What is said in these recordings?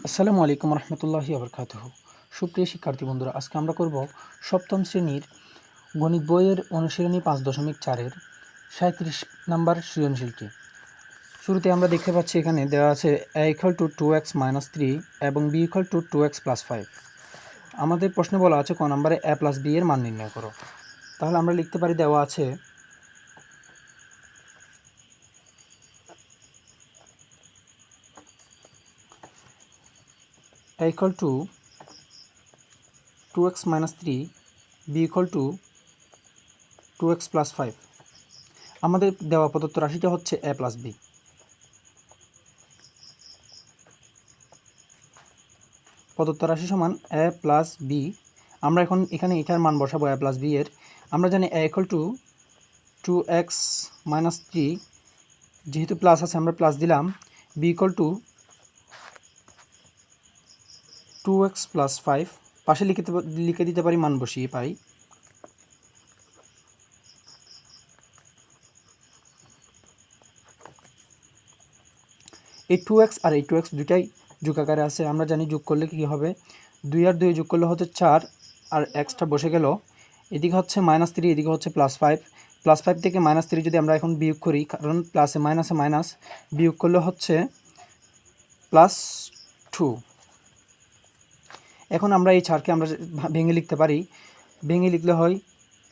আসসালামু আলাইকুম রহমতুল্লাহি আবরকাতুহু। সুপ্রিয় শিক্ষার্থী বন্ধুরা, আজকে আমরা করব সপ্তম শ্রেণীর গণিত বইয়ের অনুশীলনী 5.4-এর 37 নাম্বার সৃজনশীলটি। শুরুতে আমরা দেখতে পাচ্ছি এখানে দেওয়া আছে a=2x - 3 এবং b=2x + 5। আমাদের প্রশ্নে বলা আছে ক নম্বরে a + b এর মান নির্ণয় করো। তাহলে আমরা লিখতে পারি, দেওয়া আছে a=2x - 3, b=2x + 5। আমাদের দেওয়া প্রদত্ত রাশিটা হচ্ছে a + b। প্রদত্ত রাশি সমান a প্লাস b। আমরা এখন এখানে এটার মান বসাবো a প্লাস b এর। আমরা জানি a=2x - 3, যেহেতু প্লাস আছে আমরা প্লাস দিলাম। b=2x + 5, পাশে লিখে দিতে পারি, মান বসিয়ে পাই। এই 2x আর এই 2x দুটাই যোগ আকারে আছে। আমরা জানি যোগ করলে কী হবে, 2 আর 2 যোগ করলে হচ্ছে 4, আর এক্সটা বসে গেল। এদিকে হচ্ছে -3, এদিকে হচ্ছে +5। +5 থেকে -3 যদি আমরা এখন বিয়োগ করি, কারণ প্লাসে মাইনাসে মাইনাস, বিয়োগ করলে হচ্ছে +2। এখন আমরা এই 4কে আমরা ভেঙে লিখতে পারি। ভেঙে লিখলে হয়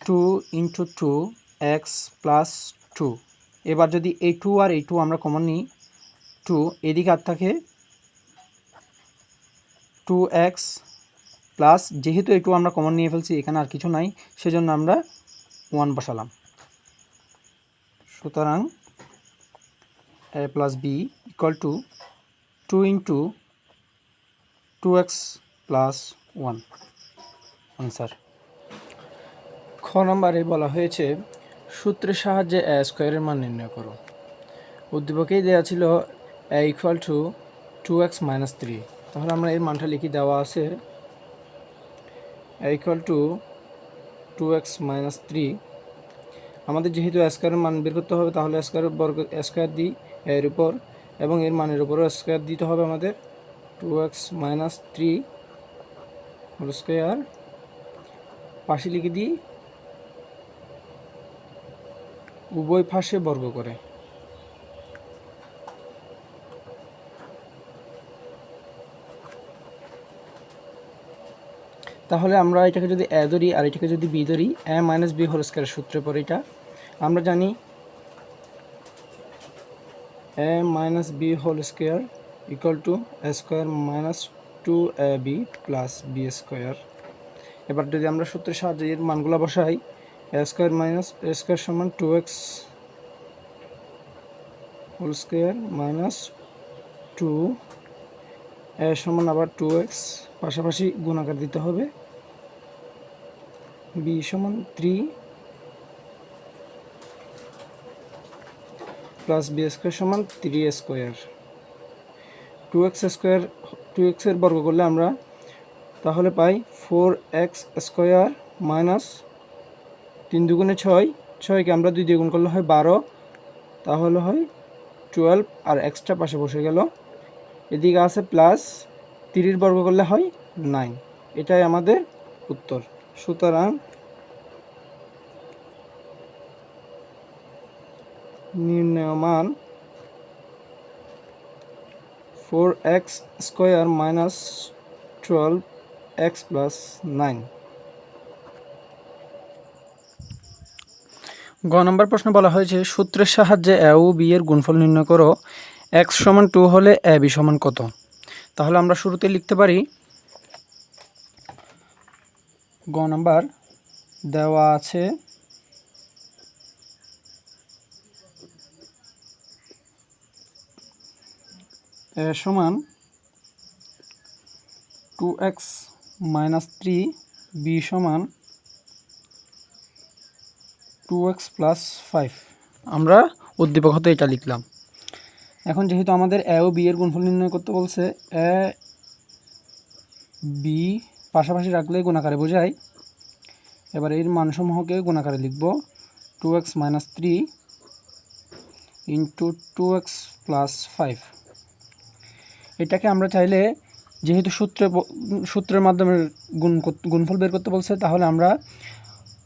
2 × 2x + 2। এবার যদি এই 2 আর এই 2 আমরা কমন নিই, 2 এদিকে আর থাকে 2x প্লাস, যেহেতু এই 2 আমরা কমন নিয়ে ফেলছি, এখানে আর কিছু নাই, সেজন্য আমরা 1 বসালাম। সুতরাং a + b = 2 × 2x + 1 আনসার। খ নম্বরে বলা হয়েছে সূত্রের সাহায্যে a স্কোয়ারের মান নির্ণয় করো। উদ্দীপকেই দেওয়া ছিল a = 2x - 3। তাহলে আমরা এর মানটা লিখি। দেওয়া আছে a = 2x - 3। আমাদের যেহেতু স্কোয়ারের মান বের করতে হবে, তাহলে স্কোয়ার দিই এর উপর, এবং এর মানের উপরও স্কোয়ার দিতে হবে আমাদের। 2x - 3 হোল স্কোয়ার, পাশে লিখে দিই উভয় পাশে বর্গ করে। তাহলে আমরা এটাকে যদি a ধরি আর এটাকে যদি b ধরি, a - b হোল স্কোয়ার সূত্রে পড়ে এটা আমরা জানি a - b whole square = a square - 2ab + b square. এবার যদি আমরা সূত্রের সাহায্যে এর মানগুলো বসাই, a square - a square = 2x whole square - 2, a সমান আবার 2x, পাশাপাশি গুণাকার দিতে হবে, b সমান 3 প্লাস b স্কোয়ার সমান 3 স্কোয়ার। 2x স্কোয়ার, 2x এর বর্গ করলে আমরা তাহলে পাই 4x স্কোয়ার মাইনাস 3 দুগুণে 6, 6কে আমরা 2 দিয়ে গুণ করলে হয় 12, তাহলে হয় 12, আর এক্সট্রা পাশে বসে গেল। এদিকে আছে প্লাস, 3 বর্গ করলে হয় 9। এটাই আমাদের উত্তর। সুতরাং নির্ণেয় মান 4x স্কোয়ার - 12x + 9। গ নম্বর প্রশ্ন বলা হয়েছে সূত্রের সাহায্যে a ও b এর গুণফল নির্ণয় করো। x = 2 হলে ab সমান কত? তাহলে আমরা শুরুতে লিখতে পারি, গ নম্বর দেওয়া আছে a সমান 2x - 3, b সমান 2x + 5। আমরা উদ্দীপক হতে এটা লিখলাম। এখন যেহেতু আমাদের a ও b এর গুণফল নির্ণয় করতে বলছে, a b পাশাপাশি রাখলে গুণাকারে বোঝায়। এবার এর মানসমূহকে গুণাকারে লিখব, 2x - 3 × 2x + 5। এটাকে আমরা চাইলে যেহেতু সূত্রের মাধ্যমে গুণফল বের করতে বলছে, তাহলে আমরা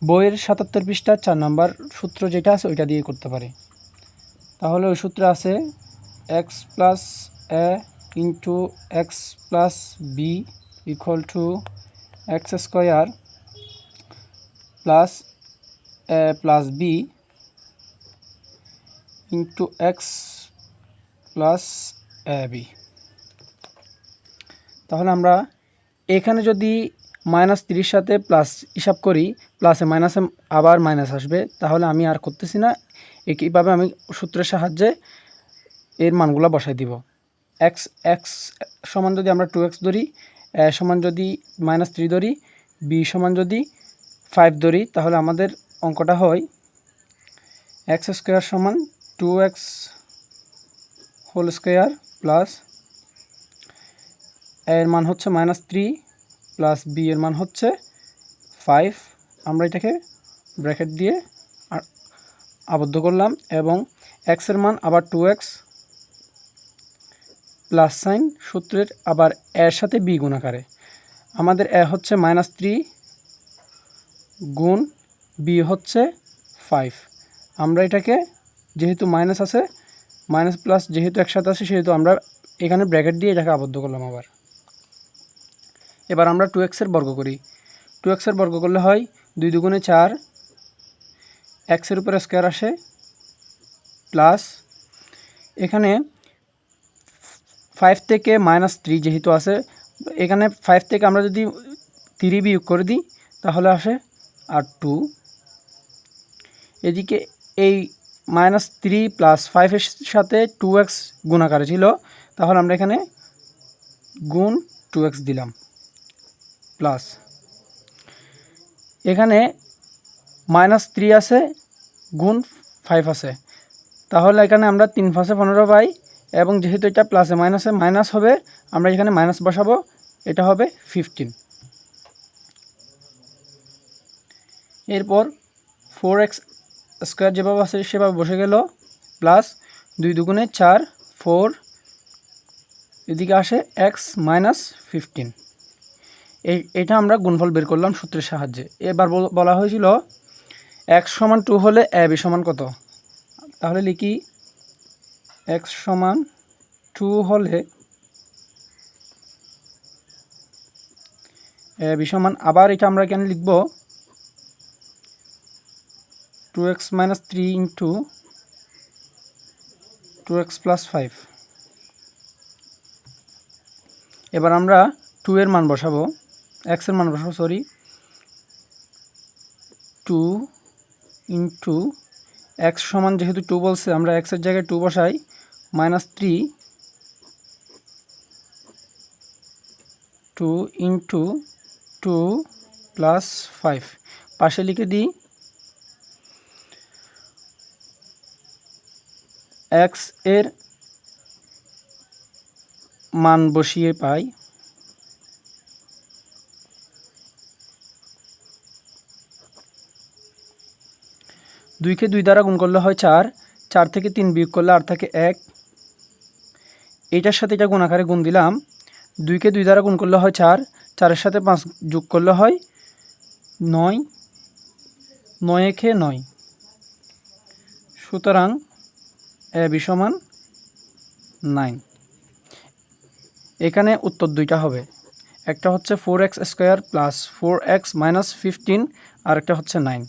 বইয়ের 77 পৃষ্ঠা 4 নাম্বার সূত্র যেটা আছে ওইটা দিয়ে করতে পারি। তাহলে ওই সূত্রে আছে x plus a into x plus b equal to x square plus a plus b into x plus a b. তাহলে আমরা এখানে যদি -30 সাথে প্লাস হিসাব করি, প্লাসে মাইনাসে আবার মাইনাস আসবে, তাহলে আমি আর করতেছি না। একইভাবে আমি সূত্রের সাহায্যে এর মানগুলো বসাই দিব। এক্স সমান যদি আমরা 2x ধরি, এ সমান যদি -3 ধরি, বি সমান যদি 5 ধরি, তাহলে আমাদের অঙ্কটা হয় এক্স স্কোয়ার সমান 2x হোল স্কোয়ার প্লাস এর মান হচ্ছে -3 প্লাস বি এর মান হচ্ছে 5। আমরা এটাকে ব্র্যাকেট দিয়ে আবদ্ধ করলাম এবং এক্স এর মান আবার 2x প্লাস সাইন সূত্রের আবার এর সাথে বি গুণাকারে। আমাদের এ হচ্ছে -3 গুণ বি হচ্ছে 5। আমরা এটাকে যেহেতু মাইনাস আছে, মাইনাস প্লাস যেহেতু একসাথে আছে, সেহেতু আমরা এখানে ব্র্যাকেট দিয়ে এটাকে আবদ্ধ করলাম আবার। এবার আমরা 2x এর বর্গ করি। 2x এর বর্গ করলে হয় 2 দুগুণে 4, x এর উপরে স্কোয়ার আসে প্লাস এখানে 5 থেকে -3 যেহেতু আছে, এখানে 5 থেকে আমরা যদি 3 বিয়োগ করে দিই তাহলে আসে আর 2। এদিকে এই -3 প্লাস 5 এর সাথে 2x গুণাকারে ছিল, তাহলে আমরা এখানে গুণ 2x দিলাম প্লাস এখানে -3 আছে গুণ 5 আছে, তাহলে এখানে আমরা 3 × 5 = 15 পাই এবং যেহেতু এটা প্লাসে মাইনাসে মাইনাস হবে, আমরা এখানে মাইনাস বসাবো, এটা হবে 15। এরপর 4x স্কোয়ার যেভাবে আছে সেভাবে বসে গেল প্লাস 2 দুগুণে 4, 4 এদিকে আসে x - 15। এটা আমরা গুণফল বের করলাম সূত্রের সাহায্যে। এবার বলা হয়েছিল x সমান 2 হলে a b সমান কত, তাহলে লিখি x সমান 2 হলে a b সমান, আবার এটা আমরা এখানে লিখব 2x - 3 ইন্টু 2x + 5। এবার আমরা 2 এর মান বসাবো, x এর মান বসাবো, 2 ইন্টু x সমান যেহেতু 2 বলছে, আমরা x এর জায়গায় 2 বসাই, -3 2 ইন্টু 2 + 5 পাশে লিখে দিই। x এর মান বসিয়ে পাই 2 কে 2 দ্বারা গুণ করলে হয় 4, 4 থেকে 3 বিয়োগ করলে আর থাকে 1, এইটার সাথে এটা গুণ আকারে গুণ দিলাম। 2 কে 2 দ্বারা গুণ করলে হয় 4, 4 এর সাথে 5 যোগ করলে হয় 9, 9 একে 9। সুতরাং a b সমান 9। এখানে উত্তর দুইটা হবে, একটা হচ্ছে 4x² + 4x - 15 আর একটা হচ্ছে 9।